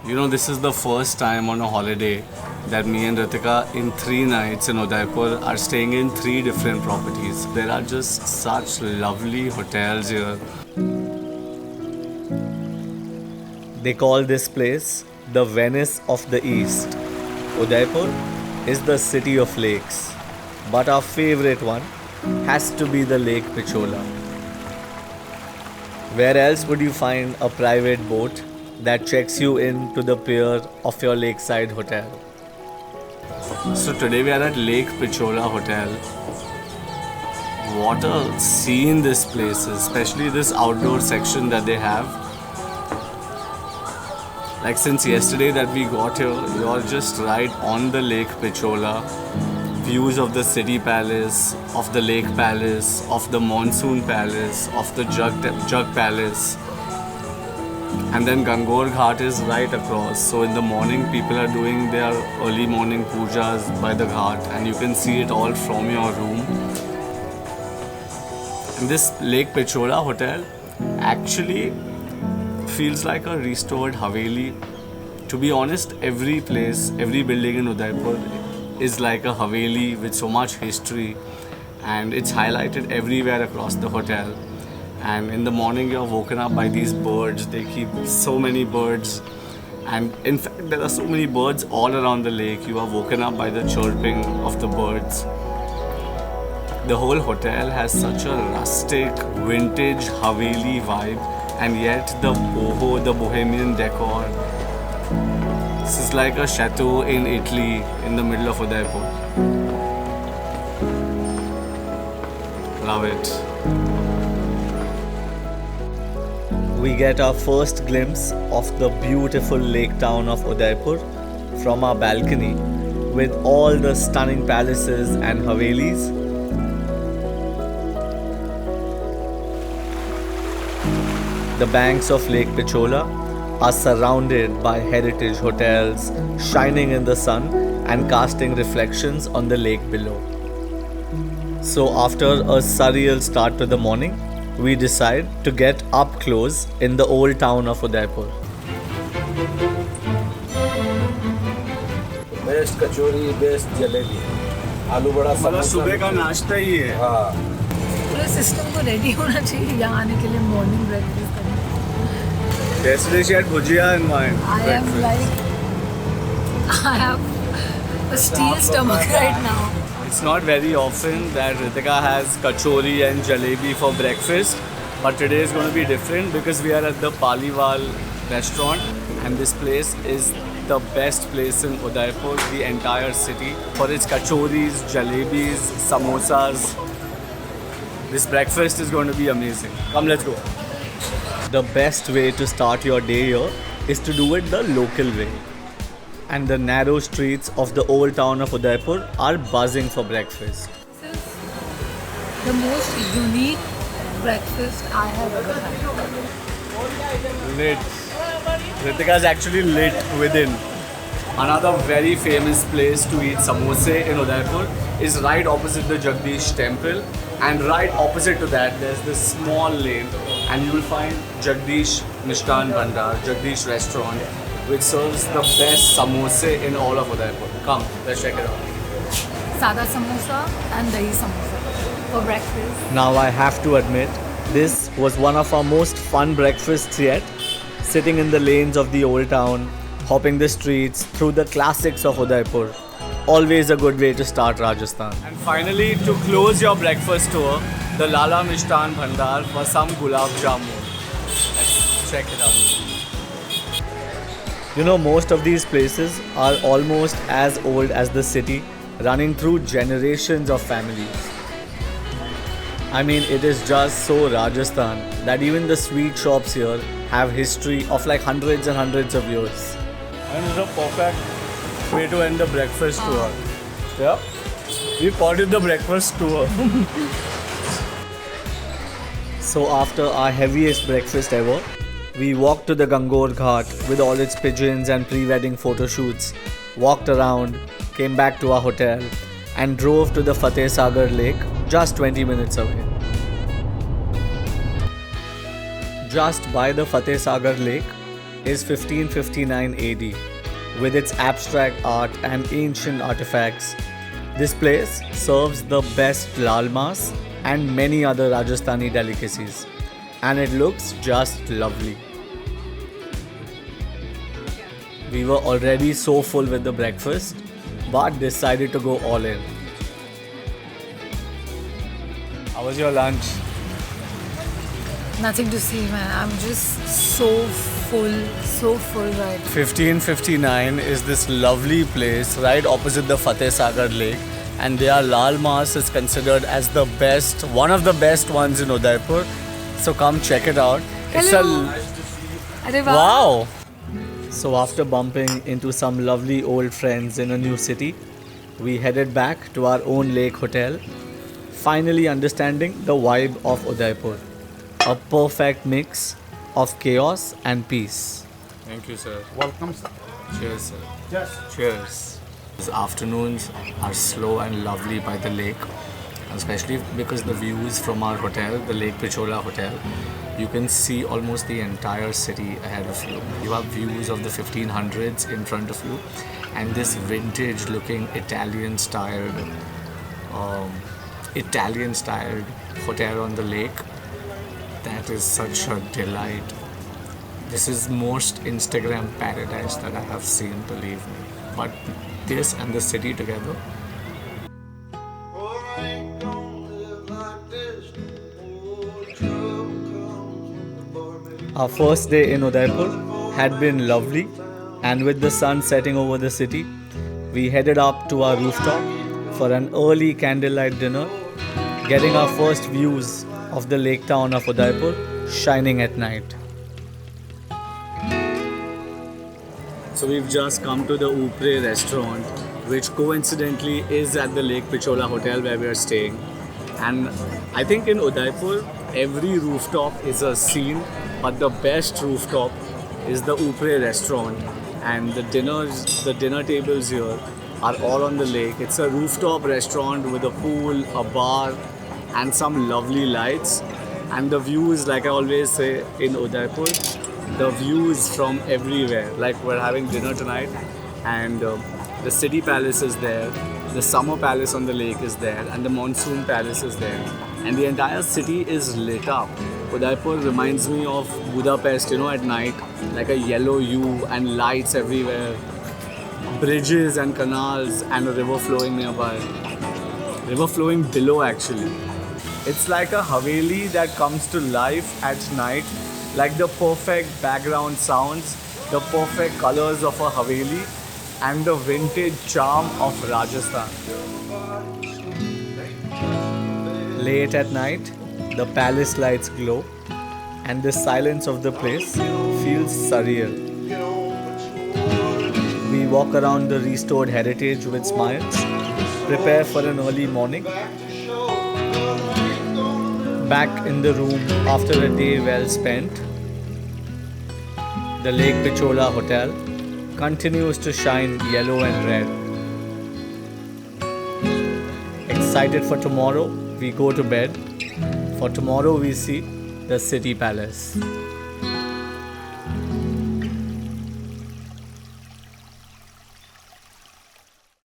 You know, this is the first time on a holiday that me and Ritika in 3 nights in Udaipur are staying in 3 different properties. There are just such lovely hotels here. They call this place the Venice of the East. Udaipur is the city of lakes, but our favorite one has to be the Lake Pichola. Where else would you find a private boat that checks you in to the pier of your lakeside hotel? So today we are at Lake Pichola Hotel. What a scene this place is, especially this outdoor section that they have. Like since yesterday that we got here, you're just right on the Lake Pichola. Views of the city palace, of the lake palace, of the monsoon palace, of the jug palace. And then Gangor Ghat is right across. So in the morning people are doing their early morning pujas by the ghat and you can see it all from your room. And this Lake Pichola Hotel actually feels like a restored Haveli. To be honest, every place, every building in Udaipur is like a Haveli with so much history, and it's highlighted everywhere across the hotel. And in the morning you're woken up by these birds. They keep so many birds, and in fact there are so many birds all around the lake. You are woken up by the chirping of the birds. The whole hotel has such a rustic, vintage Haveli vibe, and yet the boho, the bohemian decor. This is like a chateau in Italy in the middle of Udaipur. Love it. We get our first glimpse of the beautiful lake town of Udaipur from our balcony with all the stunning palaces and Havelis. The banks of Lake Pichola are surrounded by heritage hotels, shining in the sun and casting reflections on the lake below. So after a surreal start to the morning, we decide to get up close in the old town of Udaipur. Best kachori, best jalebi, आलू बड़ा समोसा। सुबह का नाश्ता ही है। हाँ। पूरे system को ready होना चाहिए यहाँ आने के लिए मॉर्निंग ब्रेकफास्ट करने। Yesterday she had bhujia in mind. I have a steel stomach right now. It's not very often that Ritika has kachori and jalebi for breakfast, but today is going to be different because we are at the Paliwal restaurant, and this place is the best place in Udaipur, the entire city, for its kachoris, jalebis, samosas. This breakfast is going to be amazing. Come, let's go. The best way to start your day here is to do it the local way. And the narrow streets of the old town of Udaipur are buzzing for breakfast. This is the most unique breakfast I have ever had. Lit. Ritika is actually lit within. Another very famous place to eat samosa in Udaipur is right opposite the Jagdish temple, and right opposite to that there's this small lane and you will find Jagdish Mishtan Bhandar, Jagdish Restaurant, which serves the best samosa in all of Udaipur. Come, let's check it out. Sada samosa and dahi samosa for breakfast. Now I have to admit, this was one of our most fun breakfasts yet. Sitting in the lanes of the old town, hopping the streets through the classics of Udaipur. Always a good way to start Rajasthan. And finally, to close your breakfast tour, the Lala Mishtan Bhandar for some gulab jamun. Let's check it out. You know, most of these places are almost as old as the city, running through generations of families. I mean, it is just so Rajasthan that even the sweet shops here have history of like hundreds and hundreds of years. And it's a perfect way to end the breakfast tour. Yeah, we called it the breakfast tour. So after our heaviest breakfast ever, we walked to the Gangor Ghat with all its pigeons and pre-wedding photo shoots, walked around, came back to our hotel and drove to the Fateh Sagar Lake just 20 minutes away. Just by the Fateh Sagar Lake is 1559 AD. With its abstract art and ancient artifacts, this place serves the best lal mas and many other Rajasthani delicacies. And it looks just lovely. We were already so full with the breakfast, but decided to go all in. How was your lunch? Nothing to see, man. I'm just so full right now. 1559 is this lovely place right opposite the Fateh Sagar Lake, and their lal mas is considered as the best, one of the best ones in Udaipur. So come check it out. Hello. Arey wow. Wow. So after bumping into some lovely old friends in a new city, we headed back to our own lake hotel, finally understanding the vibe of Udaipur. A perfect mix of chaos and peace. Thank you, sir. Welcome, sir. Cheers, sir. Yes. Cheers. These afternoons are slow and lovely by the lake, especially because the views from our hotel, the Lake Pichola Hotel, you can see almost the entire city ahead of you. You have views of the 1500s in front of you, and this vintage looking Italian-styled hotel on the lake. That is such a delight. This is most Instagram paradise that I have seen, believe me. But this and the city together. Our first day in Udaipur had been lovely, and with the sun setting over the city, we headed up to our rooftop for an early candlelight dinner, getting our first views of the lake town of Udaipur shining at night. So we've just come to the Upre Restaurant, which coincidentally is at the Lake Pichola Hotel where we are staying. And I think in Udaipur, every rooftop is a scene, but the best rooftop is the Upre Restaurant. And the dinner tables here are all on the lake. It's a rooftop restaurant with a pool, a bar, and some lovely lights. And the views, like I always say in Udaipur, the views from everywhere. Like we're having dinner tonight, and the city palace is there, the summer palace on the lake is there, and the monsoon palace is there, and the entire city is lit up. Udaipur reminds me of Budapest, at night, like a yellow hue and lights everywhere, bridges and canals, and a river flowing nearby, river flowing below actually. It's like a Haveli that comes to life at night, like the perfect background sounds, the perfect colors of a Haveli, and the vintage charm of Rajasthan. Late at night, the palace lights glow, and the silence of the place feels surreal. We walk around the restored heritage with smiles, prepare for an early morning. Back in the room after a day well spent, the Lake Pichola Hotel continues to shine yellow and red. Excited for tomorrow, we go to bed. For tomorrow we see the city palace.